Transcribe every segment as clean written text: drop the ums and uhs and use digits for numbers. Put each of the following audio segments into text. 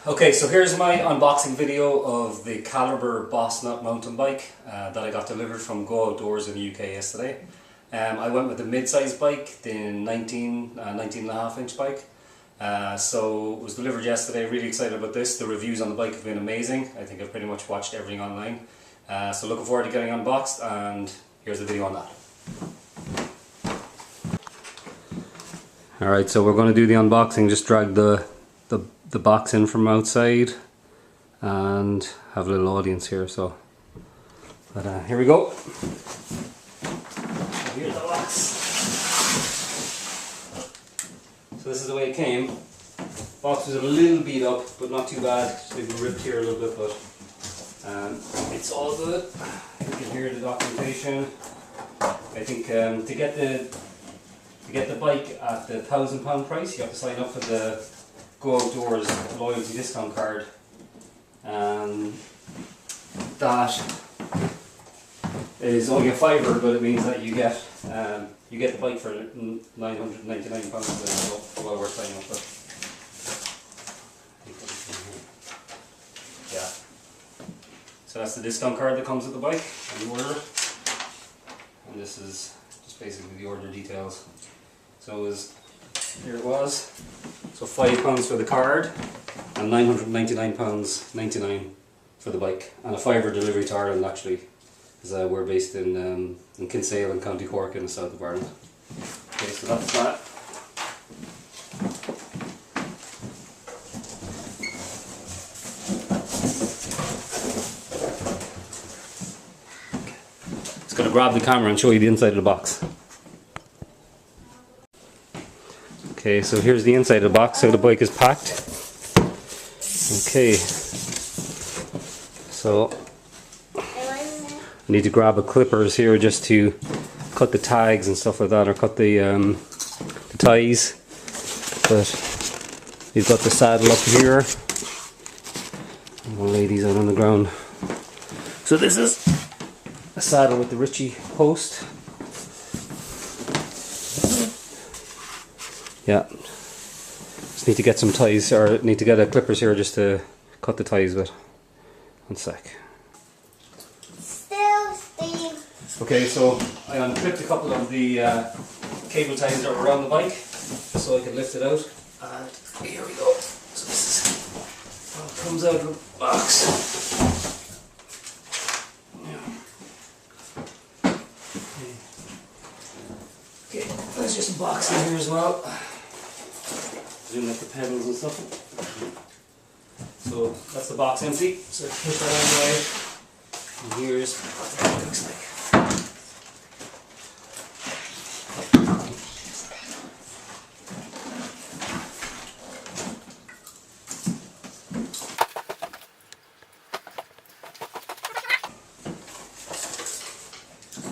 Okay, so here's my unboxing video of the Calibre Bossnut mountain bike that I got delivered from Go Outdoors in the UK yesterday. I went with the mid-size bike, the 19.5 inch bike. So it was delivered yesterday, really excited about this. The reviews on the bike have been amazing. I think I've pretty much watched everything online. So looking forward to getting unboxed, and here's the video on that. Alright, so we're going to do the unboxing, just drag the box in from outside and have a little audience here, so here we go. Here's the box. So this is the way it came. Box was a little beat up, but not too bad. Just maybe ripped here a little bit, but it's all good. You can hear the documentation. I think to get the bike at the £1,000 price, you have to sign up for the Go Outdoors loyalty discount card, and that is only a £5, but it means that you get the bike for £999. So well worth signing up for. Yeah. So that's the discount card that comes with the bike, and you order it. And this is just basically the order details. So here it was. So £5 for the card and £999.99 for the bike, and a £5 delivery to Ireland actually, because we're based in Kinsale in County Cork in the south of Ireland. Okay, so that's that. Just going to grab the camera and show you the inside of the box. Okay, so here's the inside of the box, how the bike is packed. Okay, so I need to grab a clippers here just to cut the tags and stuff like that, or cut the ties. But you've got the saddle up here. I'll lay these out on the ground. So this is a saddle with the Ritchie post. Yeah, just need to get some ties, or need to get a clippers here just to cut the ties with. 1 sec. Still, Steve. Okay, so I unclipped a couple of the cable ties that were around the bike, just so I could lift it out. And here we go. So this is how it comes out of the box. Okay, there's just a box in here as well. Zoom up the pedals and stuff. So that's the box empty, so push that out of the way. And here's what the bike looks like.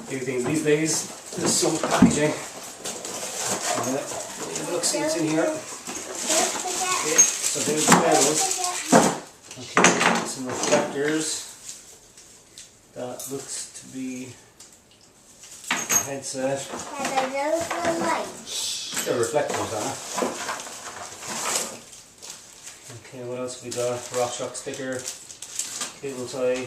Do things these days, there's some packaging. It looks like it's in here. Okay, so there's the pedals. Okay, some reflectors. That looks to be a headset. They're reflectors, huh? Okay, what else we got? RockShox sticker, cable tie.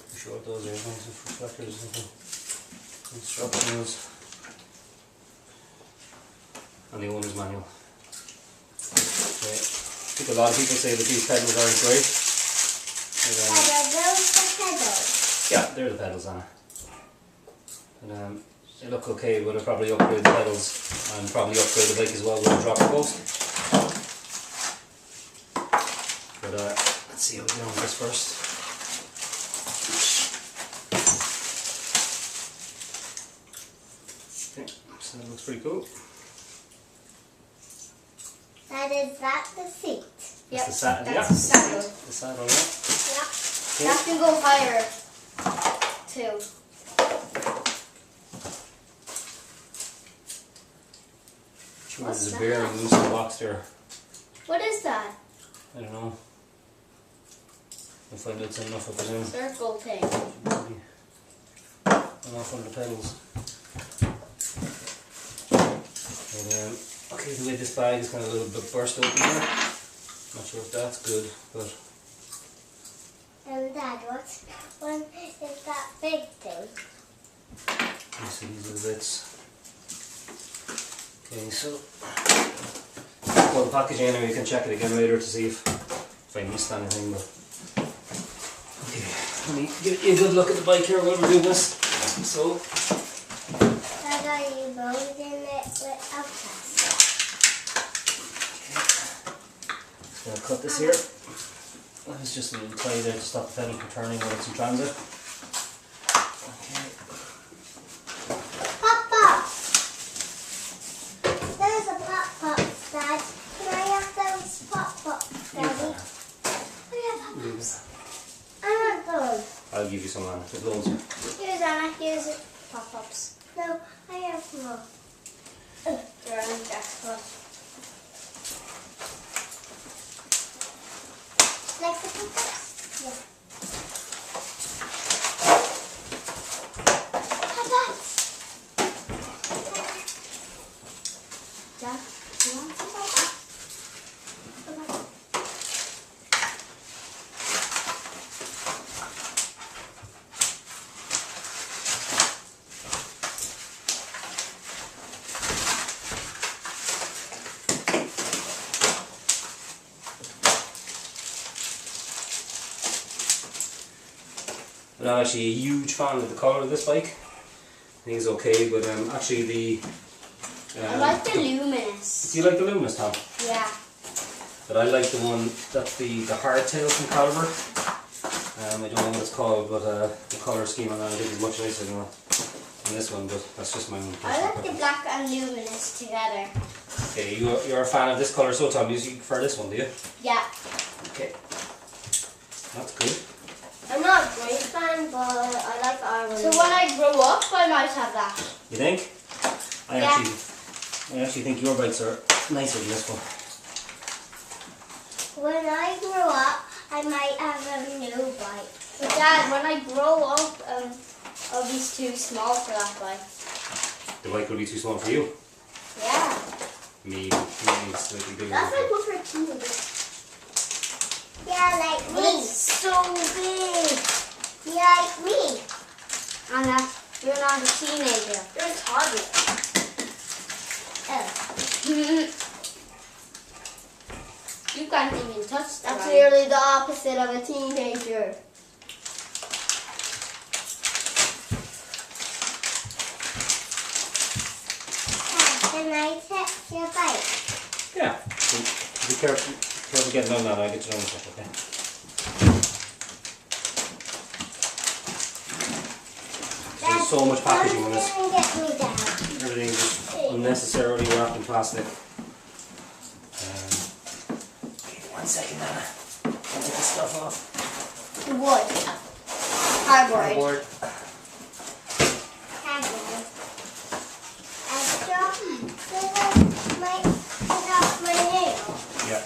Not sure what those are. Some reflectors, instructions. And the owner's manual. Okay. I think a lot of people say that these pedals aren't great. Are those the pedals? Yeah, they're the pedals, Anna. And they look okay, but I'll probably upgrade the pedals and probably upgrade the bike as well with a drop post. But let's see how we get on with this first. Okay, so that looks pretty cool. Is that the seat? That's the saddle. That's the saddle. The saddle, yeah. Yeah. Okay. That can go higher too. Sure, there's a bearing loose in the box there. What is that? I don't know. I'll find out soon enough, I presume. Circle thing. And off one of the pedals. And Okay, the way this bag is kind of a little bit burst open here. Not sure if that's good, but... Dad, what one is that big thing? You see these little bits. Okay, so... Well, the packaging anyway, you can check it again later to see if I missed anything, but... Okay, let me give you a good look at the bike here while we're doing this. So... Dad, are you molding it with a plastic? Just going to cut this here. That was just a little tie there to stop the pedal from turning while it's in transit. Okay. Pop-Pop! There's a Pop-Pop, Dad. Can I have those Pop-Pops, Daddy? Oh yeah, Pop-Pops. I want those. I'll give you some, Anna. There's loads here. Here's Anna, here's Pop-Pops. No, I have more. They're on that one. Like the Pop-Pops? Yeah. Pop-Pops! Dad, do you want some Pop-Pops? Pop-Pops. I'm not actually a huge fan of the colour of this bike. I think it's okay, but actually the... I like the luminous. Do you like the luminous, Tom? Yeah. But I like the one, that's the hardtail from Calibre. I don't know what it's called, but the colour scheme on that I think is much nicer than this one, but that's just my own personal I like the preference. black and luminous together. Okay, you're a fan of this colour, so Tom, you prefer this one, do you? Yeah. Okay. That's good. I'm not a great fan, but I like iron. So when I grow up, I might have that. You think? I actually think your bikes are nicer than this one. When I grow up, I might have a new bike. But Dad, when I grow up, I'll be too small for that bike. The bike will be too small for you. Yeah. Maybe slightly bigger. That's like good for teenagers. Yeah, like me. It's so big. Yeah, like me. Anna, you're not a teenager. You're a toddler. Oh. You can't even touch that. That's nearly the opposite of a teenager. Can I touch your bike? Yeah. Be careful getting on that. I'll get you on stuff, okay? There's so much packaging on this. Get me down. Everything is unnecessarily wrapped in plastic. Okay, 1 second, Anna. I'll get this stuff off. Wood. Cardboard. Cardboard. Cardboard. I dropped my nail. Yeah.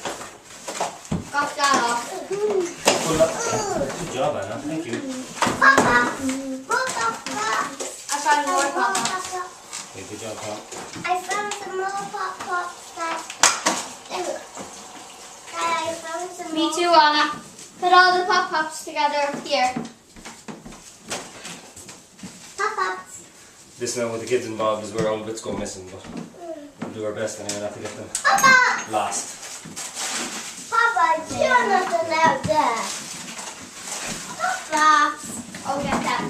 Got that off. Pull up. Good job, Anna. Thank you. Papa. I found more Papa. Okay, good job, Tom. I found some more Pop-Pops. I found some Me too, Anna. Put all the Pop-Pops together here. Pop-Pops. This now with the kids involved is where all bits go missing, but we'll do our best anyway not to get them Papa. lost. Papa, you're not allowed there. Pop-Pops. Oh, get that.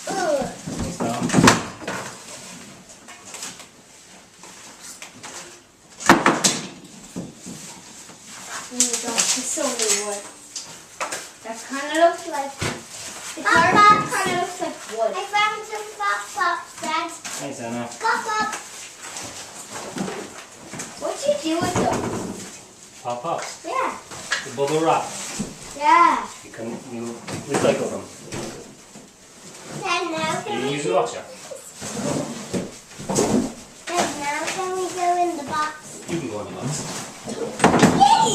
Ugh. Thanks, Tom. Oh my gosh, it's so many wood. That kind of looks like... The cardboard kind of looks like wood. I found some Pop-Pops, Dad. Thanks, Anna. Pop-Pops. What do you do with them? Pop-Pops. Yeah. The bubble wrap. Yeah. You recycle them. Then now You can we use the box, yeah? Then now can we go in the box? You can go in the box. Yay!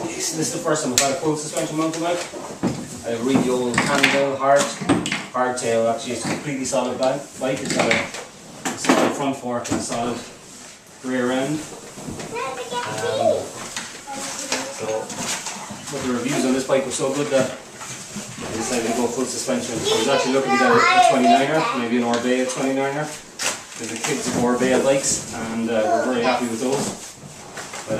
Okay, so this is the first time I've had a full suspension mounted bike. a really old Cannondale hardtail. Actually, it's a completely solid bike. It's got a solid front fork and a solid rear end. But the reviews on this bike were so good that I decided to go full suspension. I was actually looking to get a 29er, maybe an Orbea 29er. Because the kids have Orbea bikes and we're very happy with those. But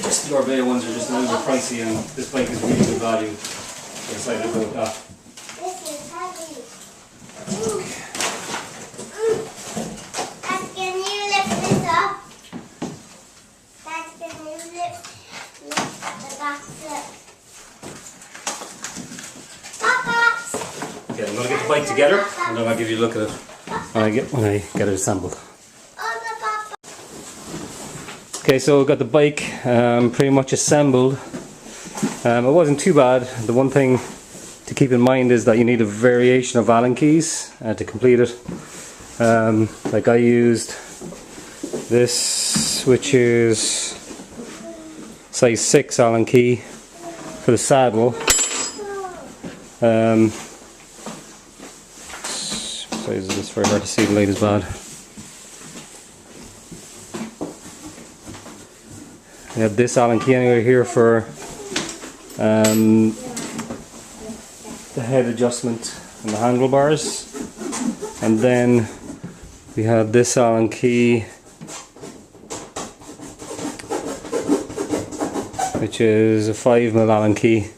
just the Orbea ones are just a little bit pricey, and this bike is really good value. So I decided to go with that. This is heavy. Dad, can you lift this up? Dad, can you lift the back flip? Papa! Okay, I'm going to get the bike together and then I'll give you a look at it when I get it assembled. Okay, so we've got the bike pretty much assembled. It wasn't too bad. The one thing to keep in mind is that you need a variation of Allen keys to complete it. Like I used this, which is size 6 Allen key for the saddle. Size of this, very hard to see, the light is bad. We have this Allen key anyway here for the head adjustment and the handlebars, and then we have this Allen key, which is a 5mm Allen key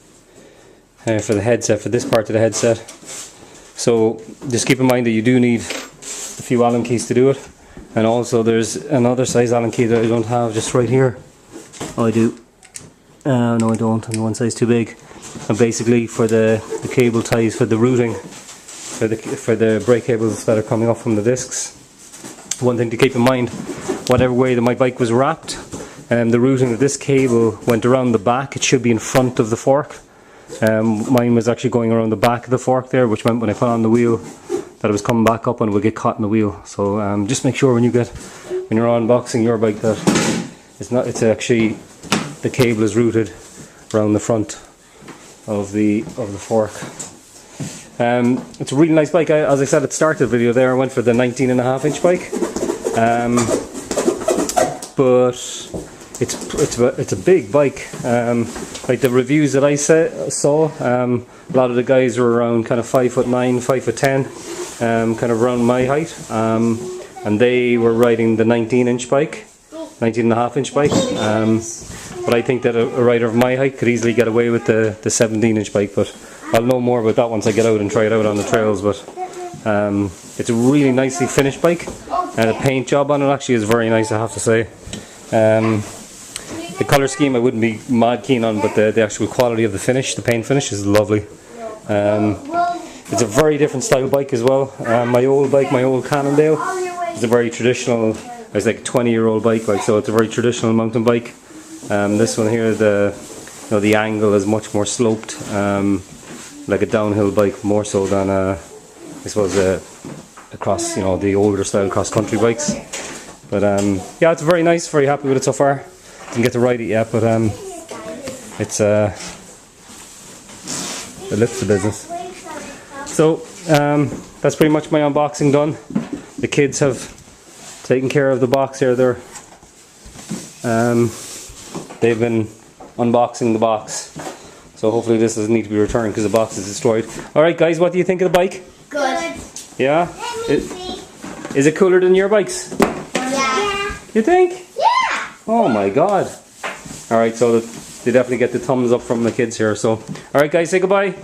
for the headset, for this part of the headset. So just keep in mind that you do need a few Allen keys to do it, and also there's another size Allen key that I don't have, just right here. Oh, I do. No, I don't. And one size too big. And basically, for the cable ties, for the routing, for the brake cables that are coming off from the discs. One thing to keep in mind: whatever way that my bike was wrapped, the routing of this cable went around the back. It should be in front of the fork. Mine was actually going around the back of the fork there, which meant when I put on the wheel, that it was coming back up and it would get caught in the wheel. So just make sure when you're unboxing your bike that it's actually the cable is routed around the front of the fork. It's a really nice bike. As I said at the start of the video there, I went for the 19.5-inch bike, but it's a big bike. Like the reviews that I saw, a lot of the guys were around kind of 5'9", 5'10", kind of around my height, and they were riding the 19-inch bike. 19.5-inch bike, but I think that a rider of my height could easily get away with the 17-inch bike, but I'll know more about that once I get out and try it out on the trails. But it's a really nicely finished bike, and the paint job on it actually is very nice, I have to say. The colour scheme I wouldn't be mad keen on, but the actual quality of the finish, the paint finish, is lovely. It's a very different style bike as well. My old bike, my old Cannondale, is a very traditional. It's like a 20-year-old bike, so it's a very traditional mountain bike. This one here, the angle is much more sloped, like a downhill bike, more so than I suppose across the older style cross-country bikes. But yeah, it's very nice. Very happy with it so far. Didn't get to ride it yet, but it looks the business. So that's pretty much my unboxing done. The kids have taking care of the box here. They've been unboxing the box, so hopefully this doesn't need to be returned because the box is destroyed. Alright guys, what do you think of the bike? Good. Yeah? Let me see. Is it cooler than your bikes? Yeah. You think? Yeah. Oh my god. Alright, so they definitely get the thumbs up from the kids here. So alright guys, say goodbye.